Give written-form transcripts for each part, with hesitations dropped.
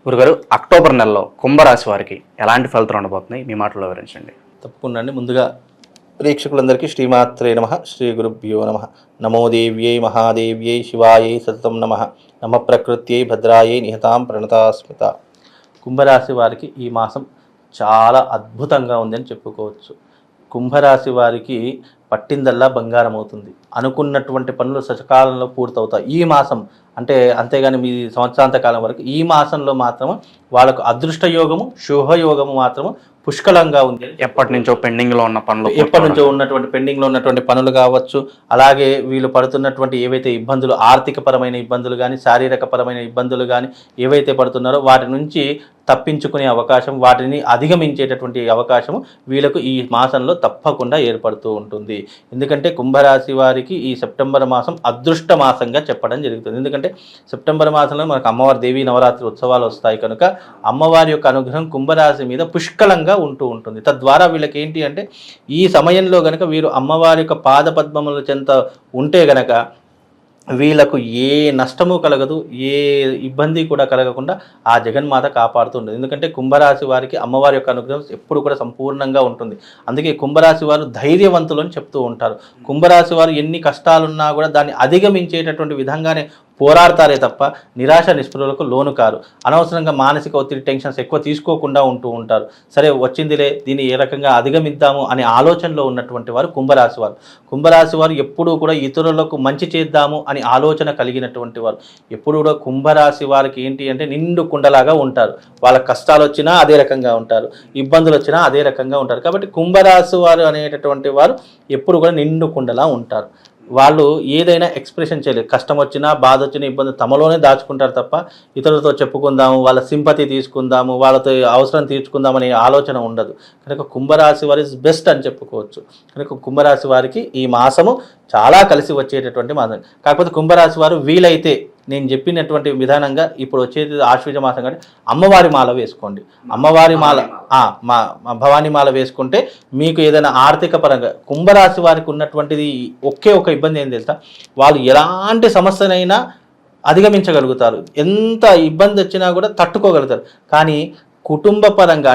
గురుగారు, అక్టోబర్ నెలలో కుంభరాశి వారికి ఎలాంటి ఫలితాలు ఉండబోతున్నాయి మీ మాటలో వివరించండి. తప్పకుండా అండి. ముందుగా ప్రేక్షకులందరికీ శ్రీమాత్రే నమ, శ్రీ గురుభ్యో నమ. నమో దేవ్యై మహాదేవ్యై శివాయై సతతం నమ. నమ ప్రకృత్యై భద్రాయై నిహతాం ప్రణతాస్మిత. కుంభరాశి వారికి ఈ మాసం చాలా అద్భుతంగా ఉందని చెప్పుకోవచ్చు. కుంభరాశి వారికి పట్టిందల్లా బంగారం అవుతుంది. అనుకున్నటువంటి పనులు సకాలంలో పూర్తవుతాయి ఈ మాసం. అంతేగాని మీ సంవత్సరాంత కాలం వరకు ఈ మాసంలో మాత్రము వాళ్ళకు అదృష్ట యోగము, శుభయోగము మాత్రము పుష్కలంగా ఉంది. ఎప్పటి నుంచో పెండింగ్లో ఉన్నటువంటి పెండింగ్లో ఉన్నటువంటి పనులు కావచ్చు, అలాగే వీళ్ళు పడుతున్నటువంటి ఏవైతే ఇబ్బందులు, ఆర్థికపరమైన ఇబ్బందులు కానీ, శారీరకపరమైన ఇబ్బందులు కానీ ఏవైతే పడుతున్నారో వాటి నుంచి తప్పించుకునే అవకాశం, వాటిని అధిగమించేటటువంటి అవకాశం వీళ్ళకు ఈ మాసంలో తప్పకుండా ఏర్పడుతూ ఉంటుంది. ఎందుకంటే కుంభరాశి వారికి ఈ సెప్టెంబర్ మాసం అదృష్ట మాసంగా చెప్పడం జరుగుతుంది. ఎందుకంటే సెప్టెంబర్ మాసంలో మనకు అమ్మవారి దేవీ నవరాత్రి ఉత్సవాలు వస్తాయి కనుక అమ్మవారి యొక్క అనుగ్రహం కుంభరాశి మీద పుష్కలంగా ఉంటూ ఉంటుంది. తద్వారా వీళ్ళకి ఏంటి అంటే ఈ సమయంలో గనక వీరు అమ్మవారి యొక్క పాద పద్మముల చెంత ఉంటే గనక వీళ్ళకు ఏ నష్టము కలగదు, ఏ ఇబ్బంది కూడా కలగకుండా ఆ జగన్మాత కాపాడుతుంటుంది. ఎందుకంటే కుంభరాశి వారికి అమ్మవారి యొక్క అనుగ్రహం ఎప్పుడు కూడా సంపూర్ణంగా ఉంటుంది. అందుకే కుంభరాశి వారు ధైర్యవంతులు అని చెప్తూ ఉంటారు. కుంభరాశి వారు ఎన్ని కష్టాలున్నా కూడా దాన్ని అధిగమించేటటువంటి విధంగానే పోరాడతారే తప్ప నిరాశ నిస్పృహలకు లోను కారు. అనవసరంగా మానసిక ఒత్తిడి, టెన్షన్స్ ఎక్కువ తీసుకోకుండా ఉంటూ ఉంటారు. సరే వచ్చిందిలే, దీన్ని ఏ రకంగా అధిగమిద్దాము అనే ఆలోచనలో ఉన్నటువంటి వారు కుంభరాశి వారు. కుంభరాశి వారు ఎప్పుడూ కూడా ఇతరులకు మంచి చేద్దాము అని ఆలోచన కలిగినటువంటి వారు. ఎప్పుడు కూడా కుంభరాశి వారికి ఏంటి అంటే నిండు కుండలాగా ఉంటారు. వాళ్ళ కష్టాలు వచ్చినా అదే రకంగా ఉంటారు, ఇబ్బందులు వచ్చినా అదే రకంగా ఉంటారు. కాబట్టి కుంభరాశి వారు అనేటటువంటి వారు ఎప్పుడు కూడా నిండు కుండలా ఉంటారు. వాళ్ళు ఏదైనా ఎక్స్ప్రెషన్ చేయలేదు. కష్టం వచ్చినా, బాధ వచ్చినా, ఇబ్బంది తమలోనే దాచుకుంటారు తప్ప ఇతరులతో చెప్పుకుందాము, వాళ్ళ సింపతి తీసుకుందాము, వాళ్ళతో అవసరం తీర్చుకుందాం అనే ఆలోచన ఉండదు. కనుక కుంభరాశి వారి ఇస్ బెస్ట్ అని చెప్పుకోవచ్చు. కనుక కుంభరాశి వారికి ఈ మాసము చాలా కలిసి వచ్చేటటువంటి మాసం. కాకపోతే కుంభరాశి వారు వీలైతే నేను చెప్పినటువంటి విధానంగా ఇప్పుడు వచ్చేది ఆశ్వీజ మాసం కానీ అమ్మవారి మాల వేసుకోండి. అమ్మవారి మాల, భవానీ మాల వేసుకుంటే మీకు ఏదైనా ఆర్థిక పరంగా కుంభరాశి వారికి ఉన్నటువంటిది ఒకే ఒక ఇబ్బంది ఏం తెలుసా, వాళ్ళు ఎలాంటి సమస్యనైనా అధిగమించగలుగుతారు, ఎంత ఇబ్బంది వచ్చినా కూడా తట్టుకోగలుగుతారు. కానీ కుటుంబ పరంగా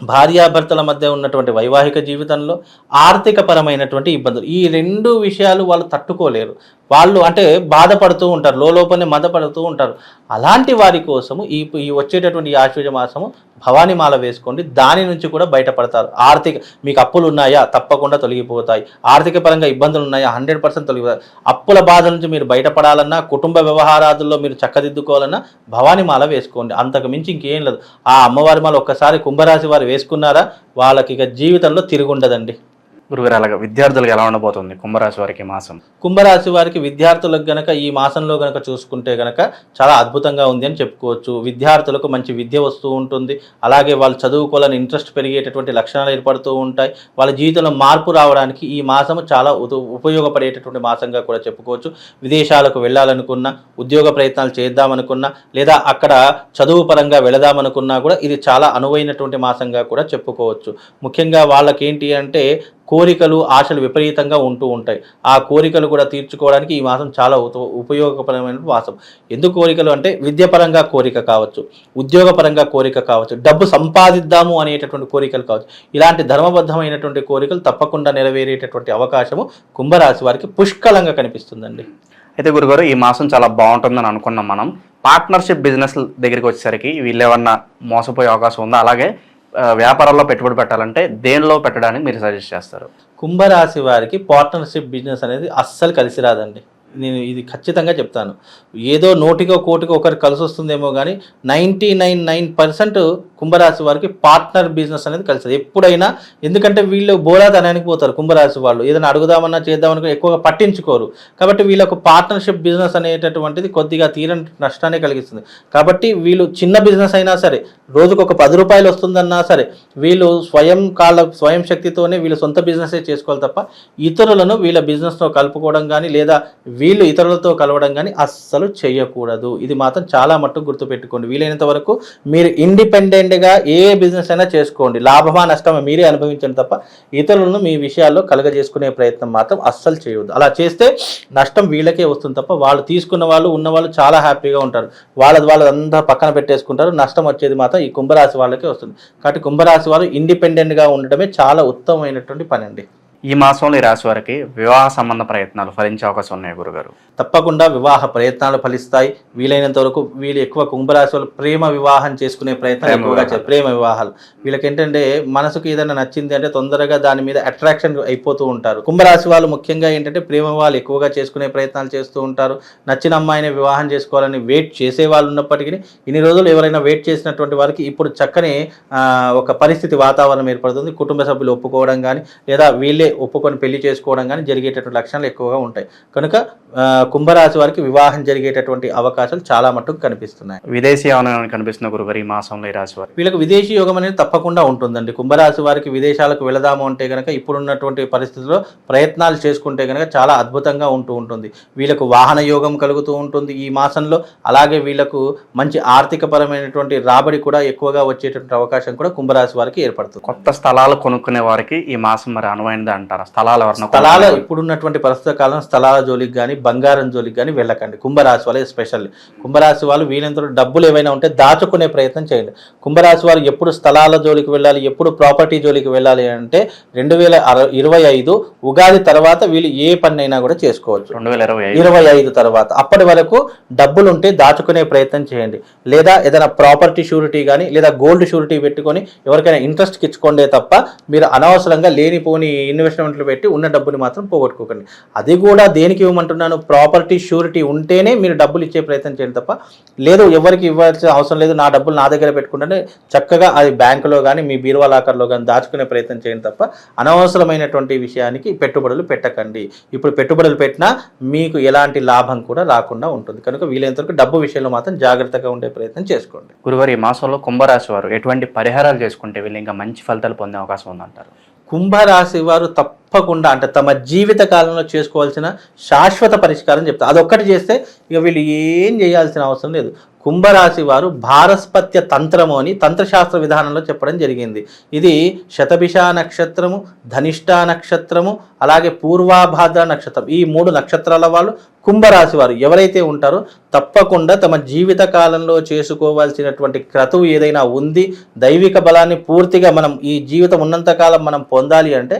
భార్యాభర్తల మధ్య ఉన్నటువంటి వైవాహిక జీవితంలో ఆర్థిక పరమైనటువంటి ఇబ్బందులు, ఈ రెండు విషయాలు వాళ్ళు తట్టుకోలేరు. వాళ్ళు బాధపడుతూ ఉంటారు, లోపలనే మదపడుతూ ఉంటారు. అలాంటి వారి కోసము ఈ వచ్చేటటువంటి ఈ ఆశ్వీజ మాసము భవానీమాల వేసుకోండి. దాని నుంచి కూడా బయటపడతారు. మీకు అప్పులు ఉన్నాయా, తప్పకుండా తొలగిపోతాయి. ఆర్థిక పరంగా ఇబ్బందులు ఉన్నాయా, 100% తొలగిపోతాయి. అప్పుల బాధ నుంచి మీరు బయటపడాలన్నా, కుటుంబ వ్యవహారాదుల్లో మీరు చక్కదిద్దుకోవాలన్నా భవానీమాల వేసుకోండి. అంతకు మించి ఇంకేం లేదు. ఆ అమ్మవారి మాల ఒక్కసారి కుంభరాశి వారు వేసుకున్నారా వాళ్ళకి ఇక జీవితంలో తిరుగుండదండి. గురుగారు, అలాగా విద్యార్థులకు ఎలా ఉండబోతుంది కుంభరాశి వారికి మాసం? కుంభరాశి వారికి విద్యార్థులకు గనక ఈ మాసంలో గనక చూసుకుంటే గనక చాలా అద్భుతంగా ఉంది అని చెప్పుకోవచ్చు. విద్యార్థులకు మంచి విద్య వస్తూ ఉంటుంది. అలాగే వాళ్ళు చదువుకోవాలని ఇంట్రెస్ట్ పెరిగేటటువంటి లక్షణాలు ఏర్పడుతూ ఉంటాయి. వాళ్ళ జీవితంలో మార్పు రావడానికి ఈ మాసము చాలా ఉపయోగపడేటటువంటి మాసంగా కూడా చెప్పుకోవచ్చు. విదేశాలకు వెళ్ళాలనుకున్నా, ఉద్యోగ ప్రయత్నాలు చేద్దామనుకున్నా, లేదా అక్కడ చదువు పరంగా వెళదామనుకున్నా కూడా ఇది చాలా అనువైనటువంటి మాసంగా కూడా చెప్పుకోవచ్చు. ముఖ్యంగా వాళ్ళకి ఏంటి అంటే కోరికలు, ఆశలు విపరీతంగా ఉంటూ ఉంటాయి. ఆ కోరికలు కూడా తీర్చుకోవడానికి ఈ మాసం చాలా ఉపయోగపరమైన మాసం. ఎందుకు కోరికలు అంటే విద్యపరంగా కోరిక కావచ్చు, ఉద్యోగపరంగా కోరిక కావచ్చు, డబ్బు సంపాదిద్దాము అనేటటువంటి కోరికలు కావచ్చు. ఇలాంటి ధర్మబద్ధమైనటువంటి కోరికలు తప్పకుండా నెరవేరేటటువంటి అవకాశము కుంభరాశి వారికి పుష్కలంగా కనిపిస్తుందండి. అయితే గురుగారు, ఈ మాసం చాలా బాగుంటుందని అనుకున్నాం మనం. పార్ట్నర్షిప్ బిజినెస్ దగ్గరికి వచ్చేసరికి వీళ్ళు ఏమన్నా మోసపోయే అవకాశం ఉందా? అలాగే వ్యాపారాల్లో పెట్టుబడి పెట్టాలంటే దేనిలో పెట్టడానికి మీరు సజెస్ట్ చేస్తారు? కుంభరాశి వారికి పార్ట్నర్షిప్ బిజినెస్ అనేది అస్సలు కలిసి రాదండి. నేను ఇది ఖచ్చితంగా చెప్తాను. ఏదో నోటికో కోటికో ఒకరికి కలిసి వస్తుందేమో కానీ 99% కుంభరాశి వారికి పార్ట్నర్ బిజినెస్ అనేది కలిసి ఎప్పుడైనా. ఎందుకంటే వీళ్ళు బోలాతనానికి పోతారు కుంభరాశి వాళ్ళు. ఏదైనా అడుగుదామన్నా చేద్దామని ఎక్కువగా పట్టించుకోరు. కాబట్టి వీళ్ళకు పార్ట్నర్షిప్ బిజినెస్ అనేటటువంటిది కొద్దిగా తీరని నష్టాన్ని కలిగిస్తుంది. కాబట్టి వీళ్ళు చిన్న బిజినెస్ అయినా సరే, రోజుకు ఒక 10 రూపాయలు వస్తుందన్నా సరే, వీళ్ళు స్వయం శక్తితోనే వీళ్ళు సొంత బిజినెస్ చేసుకోవాలి తప్ప ఇతరులను వీళ్ళ బిజినెస్లో కలుపుకోవడం కానీ, లేదా వీళ్ళు ఇతరులతో కలవడం కానీ అస్సలు చేయకూడదు. ఇది మాత్రం చాలా మట్టుకు గుర్తుపెట్టుకోండి. వీలైనంత వరకు మీరు ఇండిపెండెంట్గా ఏ బిజినెస్ అయినా చేసుకోండి, లాభమా నష్టమా మీరే అనుభవించండి తప్ప ఇతరులను మీ విషయాల్లో కలగజేసుకునే ప్రయత్నం మాత్రం అస్సలు చేయవద్దు. అలా చేస్తే నష్టం వీళ్ళకే వస్తుంది తప్ప వాళ్ళు తీసుకున్న వాళ్ళు ఉన్నవాళ్ళు చాలా హ్యాపీగా ఉంటారు. వాళ్ళంతా పక్కన పెట్టేసుకుంటారు. నష్టం వచ్చేది మాత్రం ఈ కుంభరాశి వాళ్ళకే వస్తుంది. కాబట్టి కుంభరాశి వాళ్ళు ఇండిపెండెంట్గా ఉండటమే చాలా ఉత్తమమైనటువంటి పని అండి. ఈ మాసంలో ఈ రాశి వారికి వివాహ సంబంధ ప్రయత్నాలు ఫలించే అవకాశం ఉన్నాయి గురుగారు. తప్పకుండా వివాహ ప్రయత్నాలు ఫలిస్తాయి. వీలైనంత వరకు వీళ్ళు ఎక్కువ కుంభరాశి వాళ్ళు ప్రేమ వివాహం చేసుకునే ప్రయత్నం ఎక్కువగా ప్రేమ వివాహాలు. వీళ్ళకి ఏంటంటే మనసుకు ఏదైనా నచ్చింది అంటే తొందరగా దాని మీద అట్రాక్షన్ అయిపోతూ ఉంటారు. కుంభరాశి వాళ్ళు ముఖ్యంగా ఏంటంటే ప్రేమ వివాహాలు ఎక్కువగా చేసుకునే ప్రయత్నాలు చేస్తూ ఉంటారు. నచ్చిన అమ్మాయిని వివాహం చేసుకోవాలని వెయిట్ చేసే వాళ్ళు ఉన్నప్పటికీ ఇన్ని రోజులు ఎవరైనా వెయిట్ చేసినటువంటి వారికి ఇప్పుడు చక్కని ఒక పరిస్థితి వాతావరణం ఏర్పడుతుంది. కుటుంబ సభ్యులు ఒప్పుకోవడం కానీ లేదా వీళ్ళే ఒప్పుకొని పెళ్లి చేసుకోవడం కానీ జరిగేటటువంటి లక్షణాలు ఎక్కువగా ఉంటాయి. కనుక కుంభరాశి వారికి వివాహం జరిగేటటువంటి అవకాశాలు చాలా మట్టుకు కనిపిస్తున్నాయి. విదేశీ యోగం కనిపిస్తున్న గురుగారు ఈ మాసంలో ఈ రాశి వారికి. వీళ్ళకి విదేశీ యోగం అనేది తప్పకుండా ఉంటుందండి. కుంభరాశి వారికి విదేశాలకు వెళదాము అంటే కనుక ఇప్పుడున్నటువంటి పరిస్థితుల్లో ప్రయత్నాలు చేసుకుంటే కనుక చాలా అద్భుతంగా ఉంటుంది. వీళ్ళకు వాహన యోగం కలుగుతూ ఉంటుంది ఈ మాసంలో. అలాగే వీళ్ళకు మంచి ఆర్థిక పరమైనటువంటి రాబడి కూడా ఎక్కువగా వచ్చేటటువంటి అవకాశం కూడా కుంభరాశి వారికి ఏర్పడుతుంది. కొత్త స్థలాలు కొనుక్కునే వారికి ఈ మాసం మరి అనువైనది అంటారా? స్థలాలు ఇప్పుడున్నటువంటి ప్రస్తుత కాలం స్థలాల జోలికి కానీ బంగారం జోలికి కానీ వెళ్ళకండి. కుంభరాశి వాళ్ళు ఎస్పెషల్లీ కుంభరాశి వాళ్ళు వీలైనంత డబ్బులు ఏవైనా ఉంటే దాచుకునే ప్రయత్నం చేయండి. కుంభరాశి వారు ఎప్పుడు స్థలాల జోలికి వెళ్ళాలి, ఎప్పుడు ప్రాపర్టీ జోలికి వెళ్ళాలి అంటే 2025 ఉగాది తర్వాత వీళ్ళు ఏ పని అయినా కూడా చేసుకోవచ్చు. 2025 తర్వాత అప్పటి వరకు డబ్బులు ఉంటే దాచుకునే ప్రయత్నం చేయండి. లేదా ఏదైనా ప్రాపర్టీ షూరిటీ కానీ లేదా గోల్డ్ షూరిటీ పెట్టుకొని ఎవరికైనా ఇంట్రెస్ట్కి ఇచ్చుకోండే తప్ప మీరు అనవసరంగా లేనిపోని ఇన్వెస్ట్మెంట్లు పెట్టి ఉన్న డబ్బుని మాత్రం పోగొట్టుకోకండి. అది కూడా దేనికి ఇవ్వమంటున్నాను, ప్రాపర్టీ షూరిటీ ఉంటేనే మీరు డబ్బులు ఇచ్చే ప్రయత్నం చేయండి తప్ప లేదు ఎవరికి ఇవ్వాల్సిన అవసరం లేదు, నా డబ్బులు నా దగ్గర పెట్టుకుంటే చక్కగా అది బ్యాంకులో కానీ మీ బీరువా లాకర్లో కానీ దాచుకునే ప్రయత్నం చేయండి తప్ప అనవసరమైనటువంటి విషయానికి పెట్టుబడులు పెట్టకండి. ఇప్పుడు పెట్టుబడులు పెట్టినా మీకు ఎలాంటి లాభం కూడా రాకుండా ఉంటుంది. కనుక వీలైనంతవరకు డబ్బు విషయంలో మాత్రం జాగ్రత్తగా ఉండే ప్రయత్నం చేసుకోండి. గురువారు ఈ మాసంలో కుంభరాశి వారు ఎటువంటి పరిహారాలు చేసుకుంటే వీళ్ళు ఇంకా మంచి ఫలితాలు పొందే అవకాశం ఉందంటారు? కుంభరాశి వారు తప్పకుండా అంటే తమ జీవిత కాలంలో చేసుకోవాల్సిన శాశ్వత పరిష్కారం చెప్తారు. అదొక్కటి చేస్తే ఇక వీళ్ళు ఏం చేయాల్సిన అవసరం లేదు. కుంభరాశి వారు భారస్పత్య తంత్రము అని తంత్రశాస్త్ర విధానంలో చెప్పడం జరిగింది. ఇది శతభిష నక్షత్రము, ధనిష్ట నక్షత్రము, అలాగే పూర్వాభాద్ర నక్షత్రం, ఈ 3 నక్షత్రాల వాళ్ళు కుంభరాశి వారు ఎవరైతే ఉంటారో తప్పకుండా తమ జీవిత కాలంలో చేసుకోవాల్సినటువంటి క్రతువు ఏదైనా ఉంది, దైవిక బలాన్ని పూర్తిగా మనం ఈ జీవితం ఉన్నంతకాలం మనం పొందాలి అంటే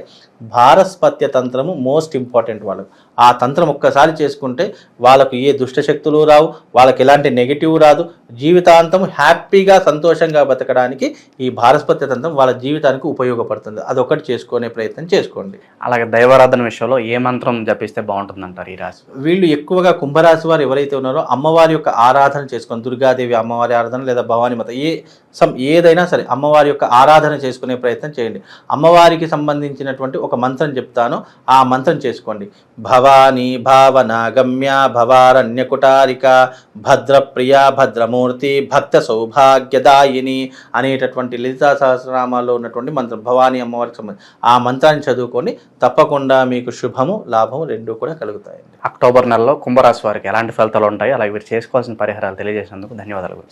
భారస్పత్య తంత్రము మోస్ట్ ఇంపార్టెంట్. వాళ్ళకు ఆ తంత్రం ఒక్కసారి చేసుకుంటే వాళ్ళకు ఏ దుష్టశక్తులు రావు, వాళ్ళకి ఎలాంటి నెగిటివ్ రాదు, జీవితాంతం హ్యాపీగా సంతోషంగా బతకడానికి ఈ భారస్పత్య తంత్రం వాళ్ళ జీవితానికి ఉపయోగపడుతుంది. అదొకటి చేసుకునే ప్రయత్నం చేసుకోండి. అలాగే దైవారాధన విషయంలో ఏ మంత్రం జపిస్తే బాగుంటుందంటారు ఈ రాశి? వీళ్ళు ఎక్కువగా కుంభరాశి వారు ఎవరైతే ఉన్నారో అమ్మవారి యొక్క ఆరాధన చేసుకొని, దుర్గాదేవి అమ్మవారి ఆరాధన లేదా భవానీ మాత ఏదైనా సరే అమ్మవారి యొక్క ఆరాధన చేసుకునే ప్రయత్నం చేయండి. అమ్మవారికి సంబంధించినటువంటి ఒక మంత్రం చెప్తాను, ఆ మంత్రం చేసుకోండి. భవానీ భావన గమ్య భవారణ్యకుటారిక భద్రప్రియ భద్రమూర్తి భక్త సౌభాగ్యదాయిని అనేటటువంటి లలితా సహస్రనామాల్లో ఉన్నటువంటి మంత్రం భవానీ అమ్మవారికి సంబంధించి ఆ మంత్రాన్ని చదువుకొని తప్పకుండా మీకు శుభము లాభము రెండూ కూడా కలుగుతాయండి. అక్టోబర్ నెలలో కుంభరాశి వారికి ఎలాంటి ఫలితాలు ఉంటాయి, అలాగే వీరు చేసుకోవాల్సిన పరిహారాలు తెలియజేసినందుకు ధన్యవాదాలు.